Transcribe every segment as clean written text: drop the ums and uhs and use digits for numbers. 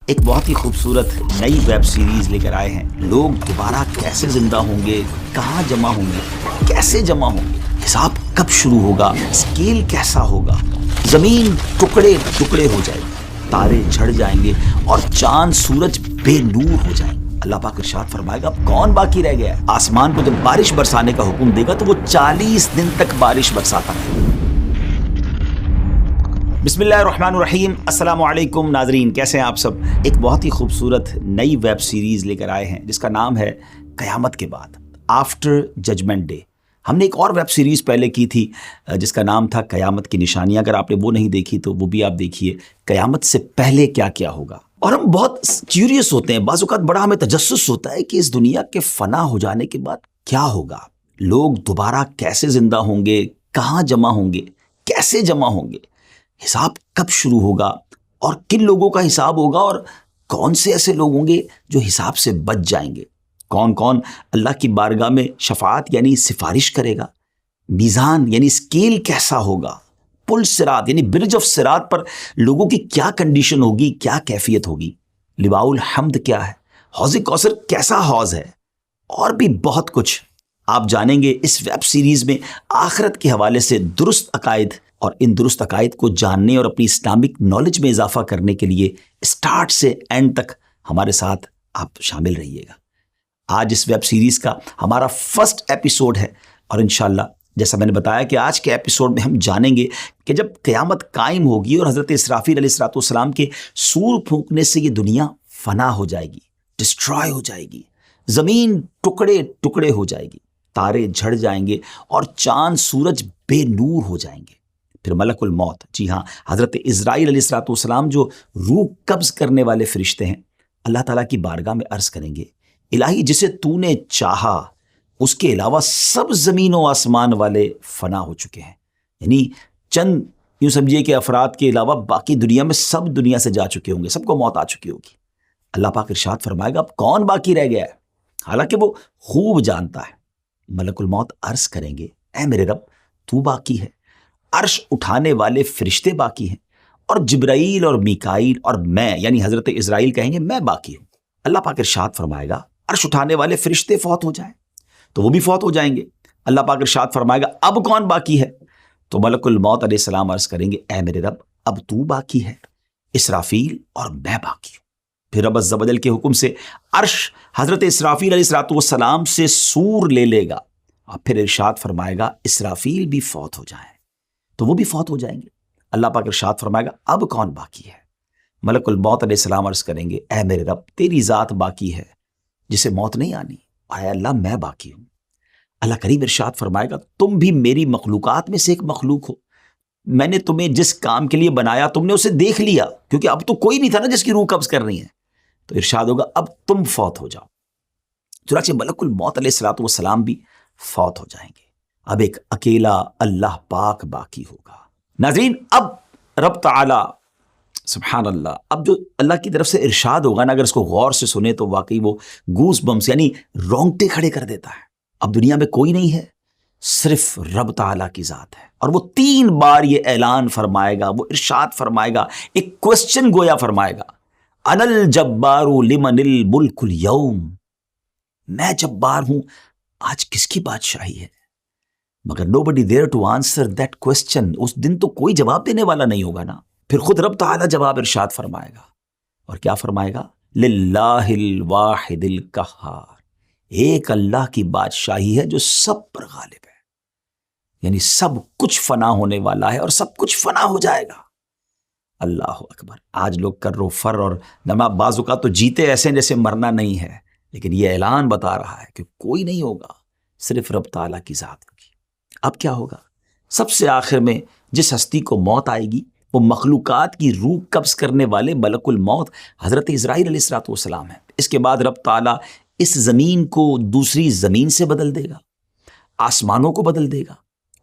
ایک بہت ہی خوبصورت نئی ویب سیریز لے کر آئے ہیں۔ لوگ دوبارہ کیسے زندہ ہوں گے، کہاں جمع ہوں گے، کیسے جمع ہوں گے، حساب کب شروع ہوگا، اسکیل کیسا ہوگا، زمین ٹکڑے ٹکڑے ہو جائے گی، تارے جھڑ جائیں گے اور چاند سورج بے نور ہو جائیں گے۔ اللہ پاک ارشاد فرمائے گا اب کون باقی رہ گیا ہے؟ آسمان کو جب بارش برسانے کا حکم دے گا تو وہ 40 دن تک بارش برساتا ہے۔ بسم اللہ الرحمن الرحیم۔ السلام علیکم ناظرین، کیسے ہیں آپ سب؟ ایک بہت ہی خوبصورت نئی ویب سیریز لے کر آئے ہیں جس کا نام ہے قیامت کے بعد، آفٹر ججمنٹ ڈے۔ ہم نے ایک اور ویب سیریز پہلے کی تھی جس کا نام تھا قیامت کی نشانیاں۔ اگر آپ نے وہ نہیں دیکھی تو وہ بھی آپ دیکھیے، قیامت سے پہلے کیا کیا ہوگا۔ اور ہم بہت کیوریس ہوتے ہیں، بعض اوقات بڑا ہمیں تجسس ہوتا ہے کہ اس دنیا کے فنا ہو جانے کے بعد کیا ہوگا، لوگ دوبارہ کیسے زندہ ہوں گے، کہاں جمع ہوں گے، کیسے جمع ہوں گے، حساب کب شروع ہوگا اور کن لوگوں کا حساب ہوگا، اور کون سے ایسے لوگ ہوں گے جو حساب سے بچ جائیں گے، کون کون اللہ کی بارگاہ میں شفاعت یعنی سفارش کرے گا، میزان یعنی اسکیل کیسا ہوگا، پل صراط یعنی برج آف صراط پر لوگوں کی کیا کنڈیشن ہوگی، کیا کیفیت ہوگی، لواء الحمد کیا ہے، حوض کوثر کیسا حوض ہے، اور بھی بہت کچھ آپ جانیں گے اس ویب سیریز میں۔ آخرت کے حوالے سے درست عقائد، اور ان درست عقائد کو جاننے اور اپنی اسلامک نالج میں اضافہ کرنے کے لیے اسٹارٹ سے اینڈ تک ہمارے ساتھ آپ شامل رہیے گا۔ آج اس ویب سیریز کا ہمارا فرسٹ ایپیسوڈ ہے، اور انشاءاللہ جیسا میں نے بتایا کہ آج کے ایپیسوڈ میں ہم جانیں گے کہ جب قیامت قائم ہوگی اور حضرت اسرافیل علیہ السلام کے سور پھونکنے سے یہ دنیا فنا ہو جائے گی، ڈسٹرائے ہو جائے گی، زمین ٹکڑے ٹکڑے ہو جائے گی، تارے جھڑ جائیں گے اور چاند سورج بے نور ہو جائیں گے۔ پھر ملک الموت، جی ہاں، حضرت عزرائیل علیہ السلام جو روح قبض کرنے والے فرشتے ہیں، اللہ تعالیٰ کی بارگاہ میں عرض کریں گے الہی جسے تو نے چاہا اس کے علاوہ سب زمین و آسمان والے فنا ہو چکے ہیں، یعنی چند یوں سمجھیے کہ افراد کے علاوہ باقی دنیا میں سب دنیا سے جا چکے ہوں گے، سب کو موت آ چکی ہوگی۔ اللہ پاک ارشاد فرمائے گا اب کون باقی رہ گیا ہے؟ حالانکہ وہ خوب جانتا ہے۔ ملک الموت عرض کریں گے اے میرے رب تو باقی ہے، عرش اٹھانے والے فرشتے باقی ہیں، اور جبرائیل اور میکائیل اور میں یعنی حضرت عزرائیل کہیں گے میں باقی ہوں۔ اللہ پاک ارشاد فرمائے گا عرش اٹھانے والے فرشتے فوت ہو جائیں تو وہ بھی فوت ہو جائیں گے۔ اللہ پاک ارشاد فرمائے گا اب کون باقی ہے؟ تو ملک الموت علیہ السلام عرض کریں گے اے میرے رب اب تو باقی ہے، اسرافیل اور میں باقی ہوں۔ پھر رب عز و جل کے حکم سے عرش حضرت اسرافیل علیہ السلام سے سور لے لے گا، اور پھر ارشاد فرمائے گا اسرافیل بھی فوت ہو جائیں تو وہ بھی فوت ہو جائیں گے۔ اللہ پاک ارشاد فرمائے گا اب کون باقی ہے؟ ملک الموت علیہ السلام عرض کریں گے اے میرے رب تیری ذات باقی ہے جسے موت نہیں آنی، اور اے اللہ میں باقی ہوں۔ اللہ کریم ارشاد فرمائے گا تم بھی میری مخلوقات میں سے ایک مخلوق ہو، میں نے تمہیں جس کام کے لیے بنایا تم نے اسے دیکھ لیا، کیونکہ اب تو کوئی نہیں تھا نا جس کی روح قبض کر رہی ہے، تو ارشاد ہوگا اب تم فوت ہو جاؤ۔ چنانچہ ملک الموت علیہ السلام بھی فوت ہو جائیں گے، اب ایک اکیلا اللہ پاک باقی ہوگا۔ ناظرین اب رب تعالی سبحان اللہ، اب جو اللہ کی طرف سے ارشاد ہوگا نا، اگر اس کو غور سے سنے تو واقعی وہ گوز بمس یعنی رونگٹے کھڑے کر دیتا ہے۔ اب دنیا میں کوئی نہیں ہے، صرف رب تعالیٰ کی ذات ہے، اور وہ 3 بار یہ اعلان فرمائے گا، وہ ارشاد فرمائے گا، ایک کوسچن گویا فرمائے گا انا الجبار لمن الملک اليوم، میں جبار ہوں، آج کس کی بادشاہی ہے؟ مگر nobody there to answer that question، اس دن تو کوئی جواب دینے والا نہیں ہوگا نا۔ پھر خود رب تعالیٰ جواب ارشاد فرمائے گا، اور کیا فرمائے گا؟ للہ الواحد القہار، ایک اللہ کی بادشاہی ہے جو سب پر غالب ہے، یعنی سب کچھ فنا ہونے والا ہے اور سب کچھ فنا ہو جائے گا۔ اللہ اکبر۔ آج لوگ کر و فر اور نما بعض اوقات تو جیتے ایسے جیسے مرنا نہیں ہے، لیکن یہ اعلان بتا رہا ہے کہ کوئی نہیں ہوگا، صرف رب تعالیٰ کی ذات ہوگی۔ اب کیا ہوگا؟ سب سے آخر میں جس ہستی کو موت آئے گی وہ مخلوقات کی روح قبض کرنے والے ملک الموت حضرت عزرائیل علیہ السلام ہے۔ اس کے بعد رب تعالیٰ اس زمین کو دوسری زمین سے بدل دے گا، آسمانوں کو بدل دے گا،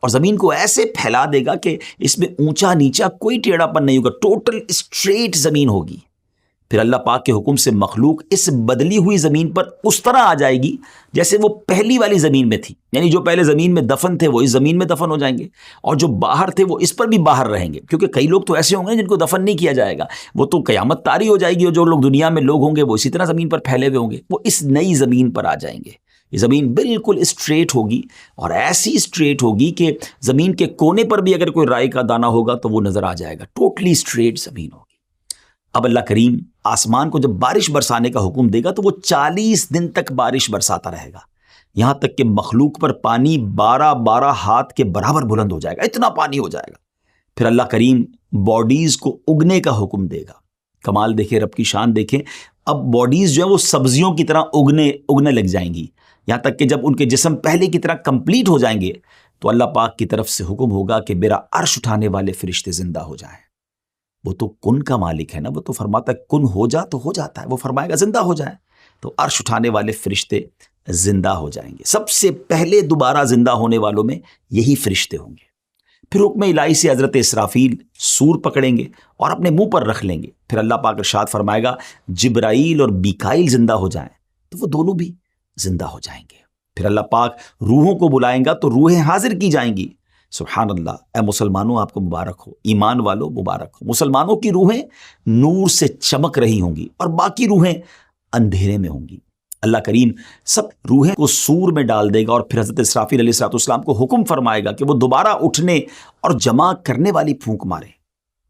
اور زمین کو ایسے پھیلا دے گا کہ اس میں اونچا نیچا کوئی ٹیڑھا پن نہیں ہوگا، ٹوٹل اسٹریٹ زمین ہوگی۔ پھر اللہ پاک کے حکم سے مخلوق اس بدلی ہوئی زمین پر اس طرح آ جائے گی جیسے وہ پہلی والی زمین میں تھی، یعنی جو پہلے زمین میں دفن تھے وہ اس زمین میں دفن ہو جائیں گے، اور جو باہر تھے وہ اس پر بھی باہر رہیں گے، کیونکہ کئی لوگ تو ایسے ہوں گے جن کو دفن نہیں کیا جائے گا، وہ تو قیامت طاری ہو جائے گی، اور جو لوگ دنیا میں لوگ ہوں گے وہ اسی طرح زمین پر پھیلے ہوئے ہوں گے، وہ اس نئی زمین پر آ جائیں گے۔ یہ زمین بالکل اسٹریٹ ہوگی، اور ایسی اسٹریٹ ہوگی کہ زمین کے کونے پر بھی اگر کوئی رائی کا دانہ ہوگا تو وہ نظر آ جائے گا، ٹوٹلی اسٹریٹ زمین ہوگی۔ اب اللہ کریم آسمان کو جب بارش برسانے کا حکم دے گا تو وہ 40 دن تک بارش برساتا رہے گا، یہاں تک کہ مخلوق پر پانی 12 ہاتھ کے برابر بلند ہو جائے گا، اتنا پانی ہو جائے گا۔ پھر اللہ کریم باڈیز کو اگنے کا حکم دے گا۔ کمال دیکھیں، رب کی شان دیکھیں، اب باڈیز جو ہیں وہ سبزیوں کی طرح اگنے لگ جائیں گی، یہاں تک کہ جب ان کے جسم پہلے کی طرح کمپلیٹ ہو جائیں گے تو اللہ پاک کی طرف سے حکم ہوگا کہ میرا عرش اٹھانے والے فرشتے زندہ ہو جائیں۔ وہ تو کن کا مالک ہے نا، وہ تو فرماتا ہے کن ہو جا تو ہو جاتا ہے، وہ فرمائے گا زندہ ہو جائیں، تو عرش اٹھانے والے فرشتے زندہ ہو جائیں گے۔ سب سے پہلے دوبارہ زندہ ہونے والوں میں یہی فرشتے ہوں گے۔ پھر حکم الہی سے حضرت اسرافیل سور پکڑیں گے اور اپنے منہ پر رکھ لیں گے، پھر اللہ پاک ارشاد فرمائے گا جبرائیل اور میکائیل زندہ ہو جائیں، تو وہ دونوں بھی زندہ ہو جائیں گے۔ پھر اللہ پاک روحوں کو بلائیں گا تو روحیں حاضر کی جائیں گی۔ سبحان اللہ، اے مسلمانوں آپ کو مبارک ہو، ایمان والوں مبارک ہو۔ مسلمانوں کی روحیں نور سے چمک رہی ہوں گی اور باقی روحیں اندھیرے میں ہوں گی۔ اللہ کریم سب روحیں کو سور میں ڈال دے گا، اور پھر حضرت اسرافیل علیہ السلام کو حکم فرمائے گا کہ وہ دوبارہ اٹھنے اور جمع کرنے والی پھونک مارے۔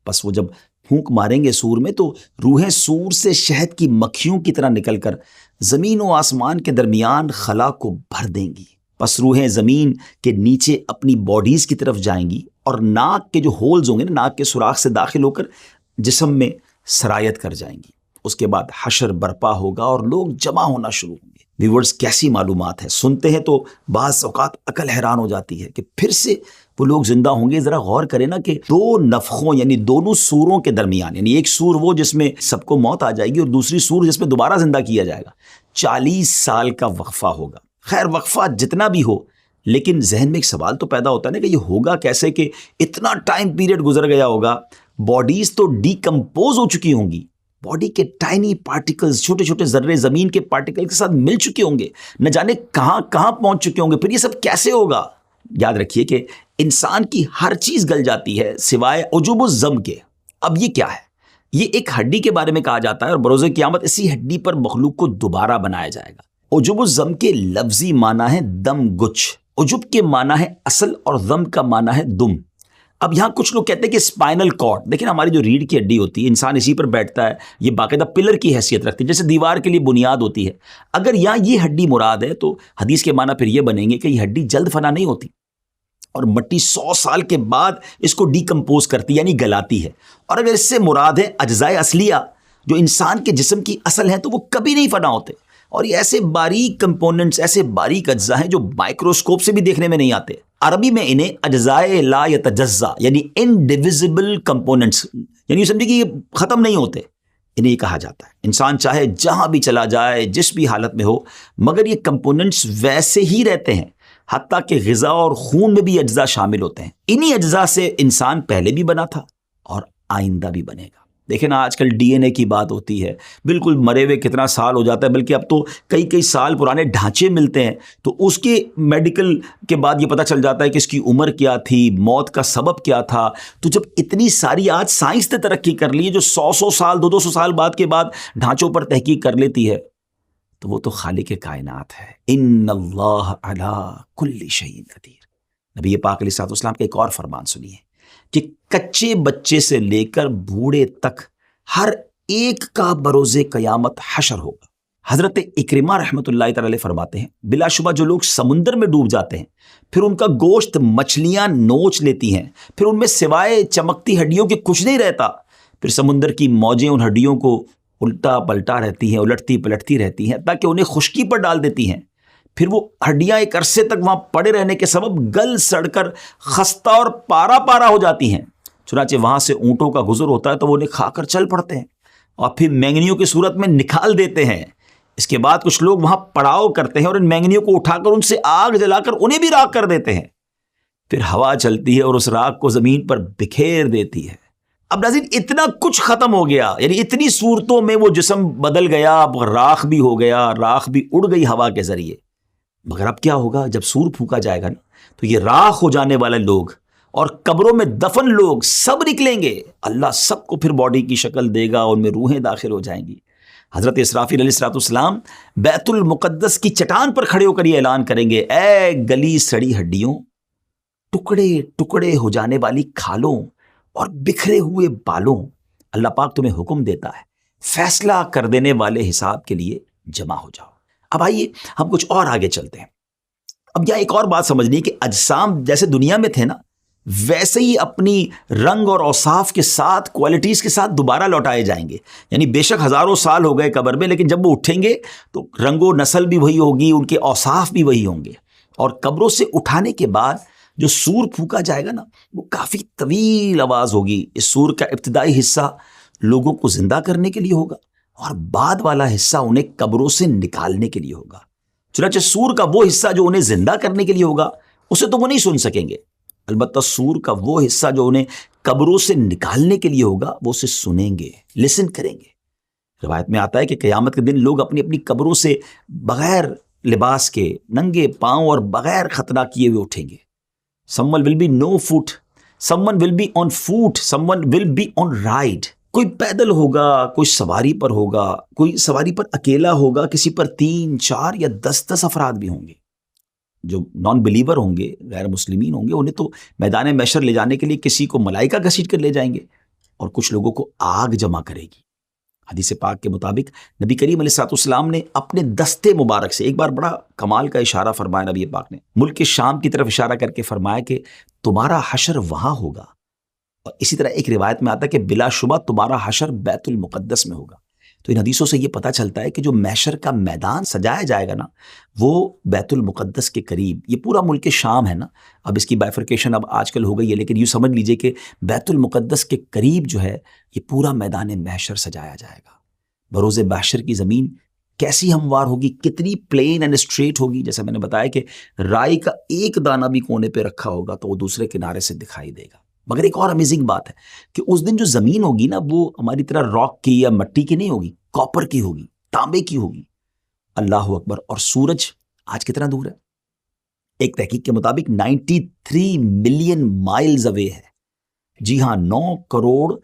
بس وہ جب پھونک ماریں گے سور میں تو روحیں سور سے شہد کی مکھیوں کی طرح نکل کر زمین و آسمان کے درمیان خلا کو بھر دیں گی۔ پس روحیں زمین کے نیچے اپنی باڈیز کی طرف جائیں گی، اور ناک کے جو ہولز ہوں گے نا، ناک کے سوراخ سے داخل ہو کر جسم میں سرایت کر جائیں گی۔ اس کے بعد حشر برپا ہوگا اور لوگ جمع ہونا شروع ہوں گے۔ ویورز کیسی معلومات ہے، سنتے ہیں تو بعض اوقات عقل حیران ہو جاتی ہے کہ پھر سے وہ لوگ زندہ ہوں گے۔ ذرا غور کریں نا کہ دو نفخوں یعنی دونوں سوروں کے درمیان، یعنی ایک سور وہ جس میں سب کو موت آ جائے گی، اور دوسری سور جس میں دوبارہ زندہ کیا جائے گا، 40 سال کا وقفہ ہوگا۔ خیر وقفہ جتنا بھی ہو، لیکن ذہن میں ایک سوال تو پیدا ہوتا ہے نا کہ یہ ہوگا کیسے کہ اتنا ٹائم پیریڈ گزر گیا ہوگا، باڈیز تو ڈیکمپوز ہو چکی ہوں گی، باڈی کے ٹائنی پارٹیکلز، چھوٹے چھوٹے ذرے زمین کے پارٹیکل کے ساتھ مل چکے ہوں گے، نہ جانے کہاں کہاں پہنچ چکے ہوں گے۔ پھر یہ سب کیسے ہوگا؟ یاد رکھیے کہ انسان کی ہر چیز گل جاتی ہے سوائے عجب الزم کے۔ اب یہ کیا ہے؟ یہ ایک ہڈی کے بارے میں کہا جاتا ہے، اور بروز قیامت اسی ہڈی پر مخلوق کو دوبارہ بنایا جائے گا۔ عجب الزم کے لفظی معنی ہے دم گچھ، عجب کے معنی ہے اصل، اور ضم کا معنی ہے دم۔ اب یہاں کچھ لوگ کہتے ہیں کہ اسپائنل کارڈ، دیکھیں ہماری جو ریڑھ کی ہڈی ہوتی ہے، انسان اسی پر بیٹھتا ہے، یہ باقاعدہ پلر کی حیثیت رکھتی ہے، جیسے دیوار کے لیے بنیاد ہوتی ہے۔ اگر یہاں یہ ہڈی مراد ہے تو حدیث کے معنی پھر یہ بنیں گے کہ یہ ہڈی جلد فنا نہیں ہوتی، اور مٹی 100 سال کے بعد اس کو ڈیکمپوز کرتی یعنی گلاتی ہے۔ اور اگر اس سے مراد ہے اجزائے اصلیہ جو انسان کے جسم کی اصل ہیں تو وہ کبھی نہیں فنا ہوتے، اور یہ ایسے باریک کمپوننٹس، ایسے باریک اجزاء ہیں جو مائکروسکوپ سے بھی دیکھنے میں نہیں آتے۔ عربی میں انہیں اجزائے لا یتجزا یعنی انڈیویزبل کمپوننٹس، یعنی سمجھے کہ یہ ختم نہیں ہوتے، انہیں یہ کہا جاتا ہے۔ انسان چاہے جہاں بھی چلا جائے، جس بھی حالت میں ہو، مگر یہ کمپوننٹس ویسے ہی رہتے ہیں، حتیٰ کہ غذا اور خون میں بھی اجزاء شامل ہوتے ہیں۔ انہی اجزاء سے انسان پہلے بھی بنا تھا اور آئندہ بھی بنے گا۔ دیکھیں نا آج کل ڈی این اے کی بات ہوتی ہے، بالکل مرے ہوئے کتنا سال ہو جاتا ہے، بلکہ اب تو کئی سال پرانے ڈھانچے ملتے ہیں، تو اس کے میڈیکل کے بعد یہ پتہ چل جاتا ہے کہ اس کی عمر کیا تھی، موت کا سبب کیا تھا۔ تو جب اتنی ساری آج سائنس نے ترقی کر لی ہے جو 100 سال 200 سال بعد کے بعد ڈھانچوں پر تحقیق کر لیتی ہے، تو وہ تو خالق کائنات ہے۔ ان اللہ علی کل شیء قدیر۔ نبی پاک علیہ الصلوۃ والسلام کا ایک اور فرمان سنیے کہ کچے بچے سے لے کر بوڑھے تک ہر ایک کا بروز قیامت حشر ہوگا۔ حضرت اکرمہ رحمۃ اللہ تعالی علیہ فرماتے ہیں بلا شبہ جو لوگ سمندر میں ڈوب جاتے ہیں، پھر ان کا گوشت مچھلیاں نوچ لیتی ہیں، پھر ان میں سوائے چمکتی ہڈیوں کے کچھ نہیں رہتا، پھر سمندر کی موجیں ان ہڈیوں کو الٹا پلٹا رہتی ہیں، الٹتی پلٹتی رہتی ہیں تاکہ انہیں خشکی پر ڈال دیتی ہیں، پھر وہ ہڈیاں ایک عرصے تک وہاں پڑے رہنے کے سبب گل سڑ کر خستہ اور پارا پارا ہو جاتی ہیں۔ چنانچہ وہاں سے اونٹوں کا گزر ہوتا ہے تو وہ انہیں کھا کر چل پڑتے ہیں اور پھر مینگنیوں کی صورت میں نکال دیتے ہیں۔ اس کے بعد کچھ لوگ وہاں پڑاؤ کرتے ہیں اور ان مینگنیوں کو اٹھا کر ان سے آگ جلا کر انہیں بھی راکھ کر دیتے ہیں۔ پھر ہوا چلتی ہے اور اس راکھ کو زمین پر بکھیر دیتی ہے، اب ناظرین اتنا کچھ ختم ہو گیا، یعنی اتنی صورتوں میں وہ جسم بدل گیا، اب راکھ بھی ہو گیا، راکھ بھی اڑ گئی ہوا کے ذریعے، مگر اب کیا ہوگا جب سور پھونکا جائے گا نا، تو یہ راکھ ہو جانے والے لوگ اور قبروں میں دفن لوگ سب نکلیں گے، اللہ سب کو پھر باڈی کی شکل دے گا، ان میں روحیں داخل ہو جائیں گی۔ حضرت اسرافیل علیہ السلام بیت المقدس کی چٹان پر کھڑے ہو کر یہ اعلان کریں گے، اے گلی سڑی ہڈیوں، ٹکڑے ٹکڑے ہو جانے والی کھالوں اور بکھرے ہوئے بالوں، اللہ پاک تمہیں حکم دیتا ہے فیصلہ کر دینے والے حساب کے لیے جمع ہو جاؤ۔ اب آئیے ہم کچھ اور آگے چلتے ہیں۔ اب یہاں ایک اور بات سمجھنی کہ اجسام جیسے دنیا میں تھے نا، ویسے ہی اپنی رنگ اور اوصاف کے ساتھ، کوالٹیز کے ساتھ دوبارہ لوٹائے جائیں گے، یعنی بے شک ہزاروں سال ہو گئے قبر میں، لیکن جب وہ اٹھیں گے تو رنگ و نسل بھی وہی ہوگی، ان کے اوصاف بھی وہی ہوں گے، اور قبروں سے اٹھانے کے بعد جو سور پھونکا جائے گا نا، وہ کافی طویل آواز ہوگی۔ اس سور کا ابتدائی حصہ لوگوں کو زندہ کرنے کے لیے ہوگا، اور بعد والا حصہ انہیں قبروں سے نکالنے کے لیے ہوگا۔ چنانچہ سور کا وہ حصہ جو انہیں زندہ کرنے کے لیے ہوگا، اسے تو وہ نہیں سن سکیں گے، البتہ سور کا وہ حصہ جو انہیں قبروں سے نکالنے کے لیے ہوگا، وہ اسے سنیں گے، لسن کریں گے۔ روایت میں آتا ہے کہ قیامت کے دن لوگ اپنی اپنی قبروں سے بغیر لباس کے، ننگے پاؤں اور بغیر ختنہ کیے ہوئے اٹھیں گے۔ someone will be no foot, someone will be on foot, someone will be on ride۔ کوئی پیدل ہوگا، کوئی سواری پر ہوگا، کوئی سواری پر اکیلا ہوگا، کسی پر 3، 4 یا 10 افراد بھی ہوں گے۔ جو نان بلیور ہوں گے، غیر مسلمین ہوں گے، انہیں تو میدان محشر لے جانے کے لیے کسی کو ملائکہ گھسیٹ کر لے جائیں گے، اور کچھ لوگوں کو آگ جمع کرے گی۔ حدیث پاک کے مطابق نبی کریم علیہ السلام نے اپنے دستے مبارک سے ایک بار بڑا کمال کا اشارہ فرمایا۔ نبی پاک نے ملک شام کی طرف اشارہ کر کے فرمایا کہ تمہارا حشر وہاں ہوگا، اور اسی طرح ایک روایت میں آتا ہے کہ بلا شبہ تمہارا حشر بیت المقدس میں ہوگا۔ تو ان حدیثوں سے یہ پتہ چلتا ہے کہ جو محشر کا میدان سجایا جائے گا نا، وہ بیت المقدس کے قریب، یہ پورا ملک شام ہے نا، اب اس کی بائفرکیشن اب آج کل ہو گئی ہے، لیکن یوں سمجھ لیجئے کہ بیت المقدس کے قریب جو ہے یہ پورا میدان محشر سجایا جائے گا۔ بروز محشر کی زمین کیسی ہموار ہوگی، کتنی پلین اینڈ اسٹریٹ ہوگی، جیسا میں نے بتایا کہ رائی کا ایک دانہ بھی کونے پہ رکھا ہوگا تو وہ دوسرے کنارے سے دکھائی دے گا۔ مگر ایک اور امیزنگ بات ہے کہ اس دن جو زمین ہوگی نا، وہ ہماری طرح راک کی یا مٹی کی نہیں ہوگی، کاپر کی ہوگی، تانبے کی ہوگی۔ اللہ اکبر۔ اور سورج آج کتنا دور ہے؟ ایک تحقیق کے مطابق 93 ملین مائلز اوے ہے۔ جی ہاں، 9 کروڑ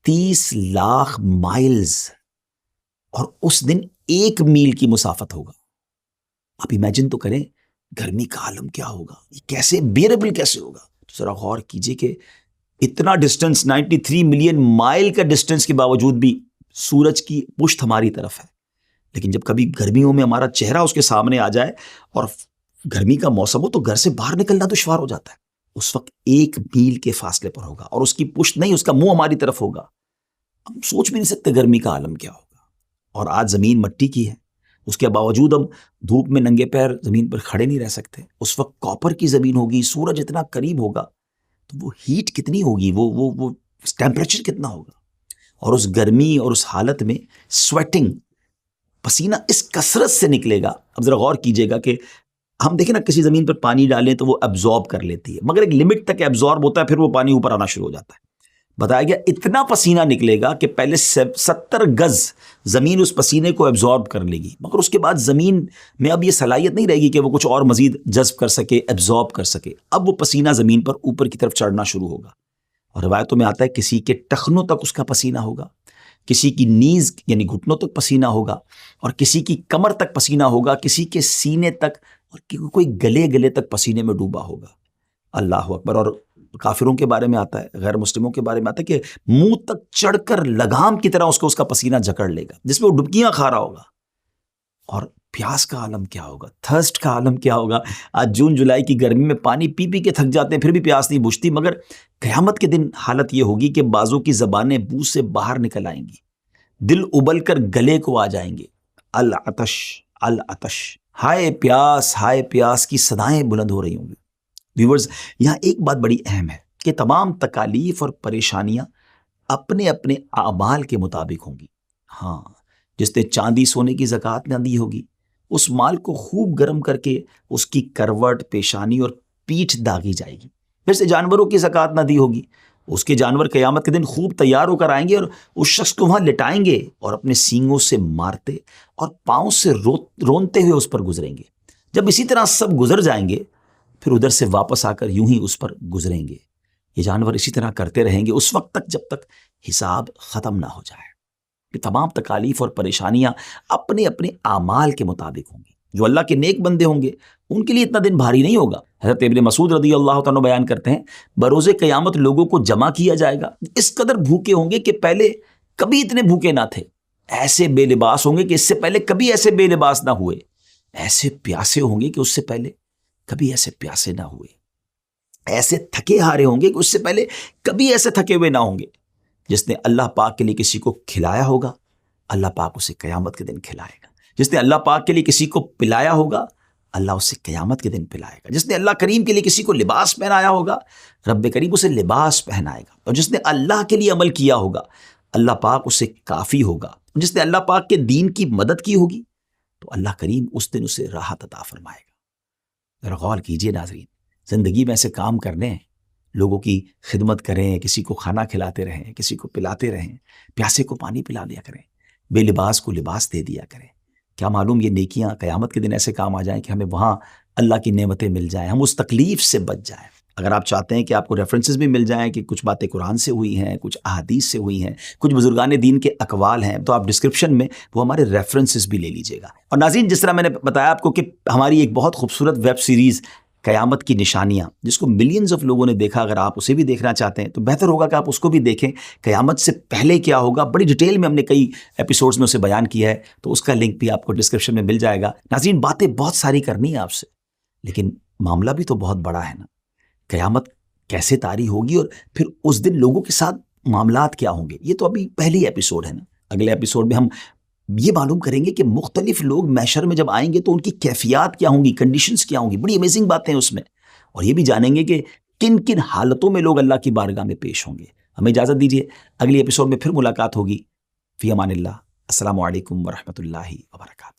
30 لاکھ مائلز، اور اس دن 1 میل کی مسافت ہوگا۔ آپ امیجن تو کریں گرمی کا عالم کیا ہوگا، یہ کیسے بیئربل کیسے ہوگا۔ تو ذرا غور کیجئے کہ اتنا ڈسٹنس، 93 ملین مائل کا ڈسٹنس کے باوجود بھی سورج کی پشت ہماری طرف ہے، لیکن جب کبھی گرمیوں میں ہمارا چہرہ اس کے سامنے آ جائے اور گرمی کا موسم ہو تو گھر سے باہر نکلنا دشوار ہو جاتا ہے۔ اس وقت 1 میل کے فاصلے پر ہوگا، اور اس کی پشت نہیں، اس کا منہ ہماری طرف ہوگا۔ ہم سوچ بھی نہیں سکتے گرمی کا عالم کیا ہوگا۔ اور آج زمین مٹی کی ہے، اس کے باوجود ہم دھوپ میں ننگے پیر زمین پر کھڑے نہیں رہ سکتے۔ اس وقت کاپر کی زمین ہوگی، سورج اتنا قریب ہوگا تو وہ ہیٹ کتنی ہوگی، وہ ٹیمپریچر کتنا ہوگا، اور اس گرمی اور اس حالت میں سویٹنگ، پسینہ اس کثرت سے نکلے گا۔ اب ذرا غور کیجئے گا کہ ہم دیکھیں نا، کسی زمین پر پانی ڈالیں تو وہ ایبزارب کر لیتی ہے، مگر ایک لمٹ تک ایبزارب ہوتا ہے، پھر وہ پانی اوپر آنا شروع ہو جاتا ہے۔ بتایا گیا اتنا پسینہ نکلے گا کہ پہلے 70 گز زمین اس پسینے کو ایبزارب کر لے گی، مگر اس کے بعد زمین میں اب یہ صلاحیت نہیں رہے گی کہ وہ کچھ اور مزید جذب کر سکے، ایبزارب کر سکے۔ اب وہ پسینہ زمین پر اوپر کی طرف چڑھنا شروع ہوگا، اور روایتوں میں آتا ہے کسی کے ٹخنوں تک اس کا پسینہ ہوگا، کسی کی نیز یعنی گھٹنوں تک پسینہ ہوگا، اور کسی کی کمر تک پسینہ ہوگا، کسی کے سینے تک، اور کوئی گلے تک پسینے میں ڈوبا ہوگا۔ اللہ اکبر۔ اور کافروں کے بارے میں آتا ہے، غیر مسلموں کے بارے میں آتا ہے کہ منہ تک چڑھ کر لگام کی طرح اس کا پسینہ جکڑ لے گا، جس میں وہ ڈبکیاں کھا رہا ہوگا۔ اور پیاس کا عالم کیا ہوگا، تھرسٹ کا عالم کیا ہوگا۔ آج جون جولائی کی گرمی میں پانی پی پی کے تھک جاتے ہیں، پھر بھی پیاس نہیں بجھتی، مگر قیامت کے دن حالت یہ ہوگی کہ بعضوں کی زبانیں منہ سے باہر نکل آئیں گی، دل ابل کر گلے کو آ جائیں گے۔ العطش العطش، ہائے پیاس کی صدائیں بلند ہو رہی ہوں گی۔ ویورز، یہاں ایک بات بڑی اہم ہے کہ تمام تکالیف اور پریشانیاں اپنے اپنے اعمال کے مطابق ہوں گی۔ ہاں، جس نے چاندی سونے کی زکوٰۃ نہ دی ہوگی، اس مال کو خوب گرم کر کے اس کی کروٹ، پیشانی اور پیٹھ داغی جائے گی۔ پھر سے جانوروں کی زکوٰۃ نہ دی ہوگی، اس کے جانور قیامت کے دن خوب تیار ہو کر آئیں گے اور اس شخص کو وہاں لٹائیں گے اور اپنے سینگوں سے مارتے اور پاؤں سے رونتے ہوئے اس پر گزریں گے. جب اسی طرح سب گزر جائیں گے پھر ادھر سے واپس آ کر یوں ہی اس پر گزریں گے. یہ جانور اسی طرح کرتے رہیں گے اس وقت تک جب تک حساب ختم نہ ہو جائے. یہ تمام تکالیف اور پریشانیاں اپنے اپنے اعمال کے مطابق ہوں گی. جو اللہ کے نیک بندے ہوں گے ان کے لیے اتنا دن بھاری نہیں ہوگا. حضرت ابن مسعود رضی اللہ تعالیٰ بیان کرتے ہیں بروز قیامت لوگوں کو جمع کیا جائے گا اس قدر بھوکے ہوں گے کہ پہلے کبھی اتنے بھوکے نہ تھے. ایسے بے لباس ہوں گے کہ اس سے پہلے کبھی ایسے بے لباس نہ ہوئے. ایسے پیاسے ہوں گے کہ اس سے پہلے کبھی ایسے پیاسے نہ ہوئے. ایسے تھکے ہارے ہوں گے کہ اس سے پہلے کبھی ایسے تھکے ہوئے نہ ہوں گے. جس نے اللہ پاک کے لیے کسی کو کھلایا ہوگا اللہ پاک اسے قیامت کے دن کھلائے گا. جس نے اللہ پاک کے لیے کسی کو پلایا ہوگا اللہ اسے قیامت کے دن پلائے گا. جس نے اللہ کریم کے لیے کسی کو لباس پہنایا ہوگا رب کریم اسے لباس پہنائے گا. اور جس نے اللہ کے لیے عمل کیا ہوگا اللہ پاک اسے کافی ہوگا. جس نے اللہ پاک کے دین کی مدد کی ہوگی تو اللہ کریم اس دن اسے راحت عطا فرمائے گا. ذرا غور کیجئے ناظرین، زندگی میں ایسے کام کرنے ہیں، لوگوں کی خدمت کریں، کسی کو کھانا کھلاتے رہیں، کسی کو پلاتے رہیں، پیاسے کو پانی پلا دیا کریں، بے لباس کو لباس دے دیا کریں. کیا معلوم یہ نیکیاں قیامت کے دن ایسے کام آ جائیں کہ ہمیں وہاں اللہ کی نعمتیں مل جائیں، ہم اس تکلیف سے بچ جائیں. اگر آپ چاہتے ہیں کہ آپ کو ریفرنسز بھی مل جائیں کہ کچھ باتیں قرآن سے ہوئی ہیں، کچھ احادیث سے ہوئی ہیں، کچھ بزرگان دین کے اقوال ہیں، تو آپ ڈسکرپشن میں وہ ہمارے ریفرنسز بھی لے لیجئے گا. اور ناظرین، جس طرح میں نے بتایا آپ کو کہ ہماری ایک بہت خوبصورت ویب سیریز قیامت کی نشانیاں جس کو ملینز آف لوگوں نے دیکھا، اگر آپ اسے بھی دیکھنا چاہتے ہیں تو بہتر ہوگا کہ آپ اس کو بھی دیکھیں. قیامت سے پہلے کیا ہوگا بڑی ڈیٹیل میں ہم نے کئی ایپیسوڈز میں اسے بیان کیا ہے، تو اس کا لنک بھی آپ کو ڈسکرپشن میں مل جائے گا. ناظرین، باتیں بہت ساری کرنی ہیں آپ سے، لیکن معاملہ بھی تو بہت بڑا ہے نا. قیامت کیسے طاری ہوگی اور پھر اس دن لوگوں کے ساتھ معاملات کیا ہوں گے، یہ تو ابھی پہلی ایپیسوڈ ہے نا. اگلے ایپیسوڈ میں ہم یہ معلوم کریں گے کہ مختلف لوگ محشر میں جب آئیں گے تو ان کی کیفیات کیا ہوں گی، کنڈیشنز کیا ہوں گی. بڑی امیزنگ باتیں ہیں اس میں، اور یہ بھی جانیں گے کہ کن کن حالتوں میں لوگ اللہ کی بارگاہ میں پیش ہوں گے. ہمیں اجازت دیجیے، اگلی ایپیسوڈ میں پھر ملاقات ہوگی. فی امان اللہ. السلام علیکم ورحمۃ اللہ وبرکاتہ.